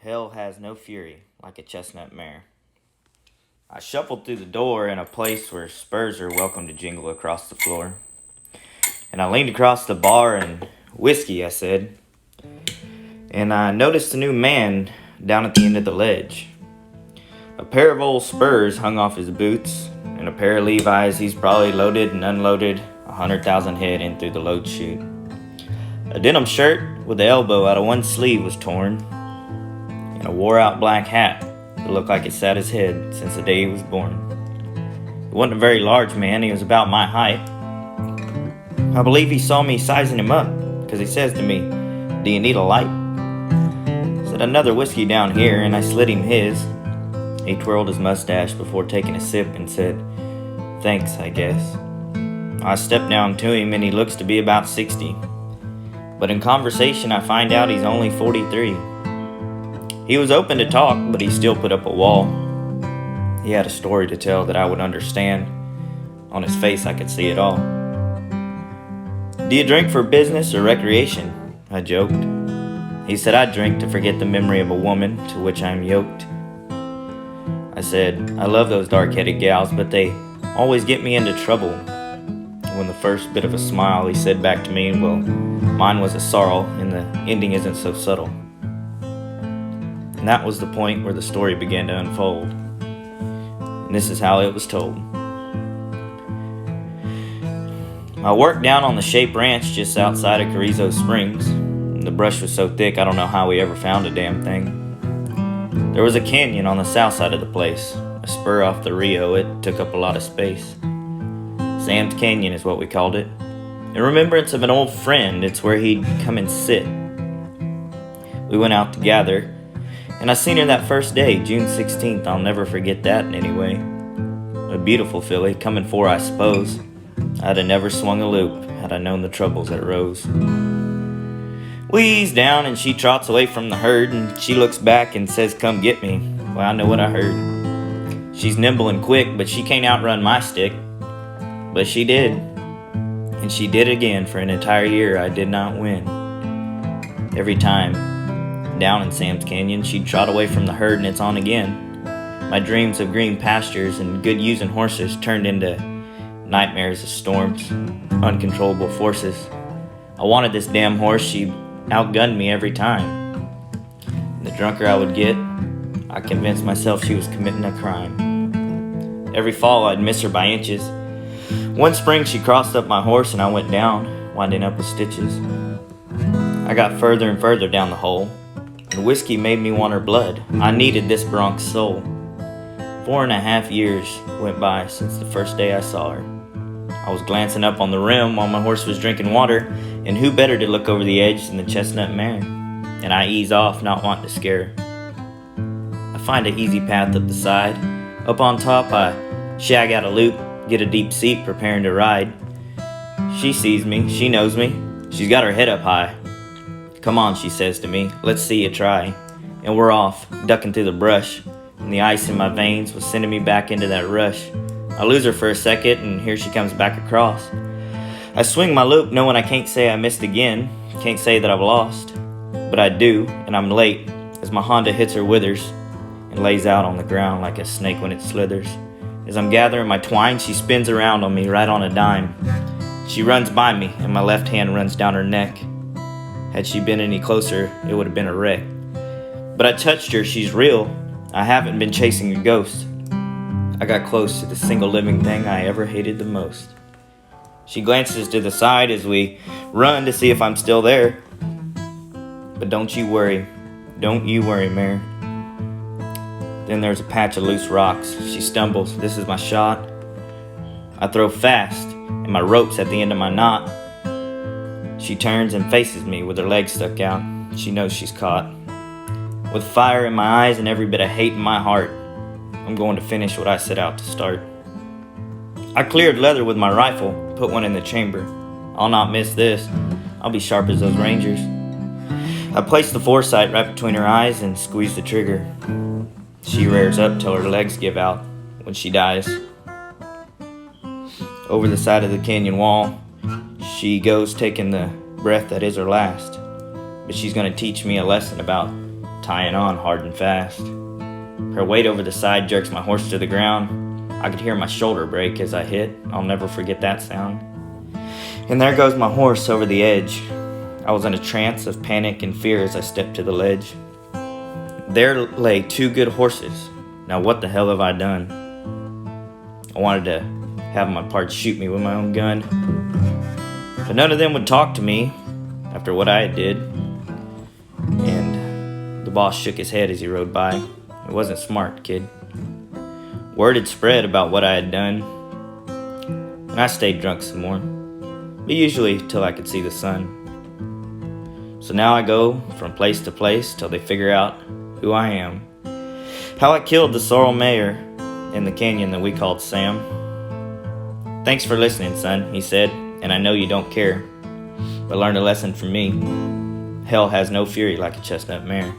Hell has no fury like a chestnut mare. I shuffled through the door in a place where spurs are welcome to jingle across the floor. And I leaned across the bar and whiskey, I said. And I noticed a new man down at the end of the ledge. A pair of old spurs hung off his boots, and a pair of Levi's he's probably loaded and unloaded 100,000 head in through the load chute. A denim shirt with the elbow out of one sleeve was torn, and a wore-out black hat that looked like it sat his head since the day he was born. He wasn't a very large man, he was about my height. I believe he saw me sizing him up, because he says to me, "Do you need a light?" I said, "Another whiskey down here," and I slid him his. He twirled his mustache before taking a sip and said, "Thanks, I guess." I stepped down to him and he looks to be about 60. But in conversation I find out he's only 43. He was open to talk, but he still put up a wall. He had a story to tell that I would understand. On his face I could see it all. "Do you drink for business or recreation?" I joked. He said I drink to forget the memory of a woman to which I am yoked. I said, "I love those dark-headed gals, but they always get me into trouble." When the first bit of a smile, he said back to me, "Well, mine was a sorrow, and the ending isn't so subtle." And that was the point where the story began to unfold. And this is how it was told. I worked down on the Shape Ranch just outside of Carrizo Springs. The brush was so thick I don't know how we ever found a damn thing. There was a canyon on the south side of the place, a spur off the Rio. It took up a lot of space. Sam's Canyon is what we called it. In remembrance of an old friend, it's where he'd come and sit. We went out to gather, and I seen her that first day, June 16th. I'll never forget that in any way. A beautiful filly, coming for I suppose. I'd have never swung a loop had I known the troubles that arose. We ease down and she trots away from the herd, and she looks back and says, "Come get me." Well, I know what I heard. She's nimble and quick, but she can't outrun my stick. But she did. And she did again. For an entire year I did not win. Every time, down in Sam's Canyon, she'd trot away from the herd and it's on again. My dreams of green pastures and good using horses turned into nightmares of storms, uncontrollable forces. I wanted this damn horse, she outgunned me every time. And the drunker I would get, I convinced myself she was committing a crime. Every fall I'd miss her by inches. One spring she crossed up my horse and I went down, winding up with stitches. I got further and further down the hole, and whiskey made me want her blood. I needed this bronc's soul. 4.5 years went by since the first day I saw her. I was glancing up on the rim while my horse was drinking water, and who better to look over the edge than the chestnut mare? And I ease off, not wanting to scare her. I find an easy path up the side. Up on top, I shag out a loop, get a deep seat, preparing to ride. She sees me, she knows me, she's got her head up high. "Come on," she says to me, "let's see you try." And we're off, ducking through the brush, and the ice in my veins was sending me back into that rush. I lose her for a second, and here she comes back across. I swing my loop, knowing I can't say I missed again, can't say that I've lost. But I do, and I'm late, as my Honda hits her withers, and lays out on the ground like a snake when it slithers. As I'm gathering my twine, she spins around on me right on a dime. She runs by me, and my left hand runs down her neck. Had she been any closer, it would have been a wreck. But I touched her, she's real. I haven't been chasing a ghost. I got close to the single living thing I ever hated the most. She glances to the side as we run to see if I'm still there. But don't you worry, Mare. Then there's a patch of loose rocks. She stumbles. This is my shot. I throw fast, and my rope's at the end of my knot. She turns and faces me with her legs stuck out. She knows she's caught. With fire in my eyes and every bit of hate in my heart, I'm going to finish what I set out to start. I cleared leather with my rifle, put one in the chamber. I'll not miss this. I'll be sharp as those rangers. I placed the foresight right between her eyes and squeezed the trigger. She rears up till her legs give out when she dies. Over the side of the canyon wall, she goes taking the breath that is her last. But she's going to teach me a lesson about tying on hard and fast. Her weight over the side jerks my horse to the ground. I could hear my shoulder break as I hit. I'll never forget that sound. And there goes my horse over the edge. I was in a trance of panic and fear as I stepped to the ledge. There lay 2 good horses. Now what the hell have I done? I wanted to have my parts shoot me with my own gun, but none of them would talk to me after what I did. And the boss shook his head as he rode by. It wasn't smart, kid. Word had spread about what I had done, and I stayed drunk some more, but usually till I could see the sun. So now I go from place to place till they figure out who I am. How I killed the sorrel mare in the canyon that we called Sam. Thanks for listening, son, he said, and I know you don't care, but learn a lesson from me. Hell has no fury like a chestnut mare.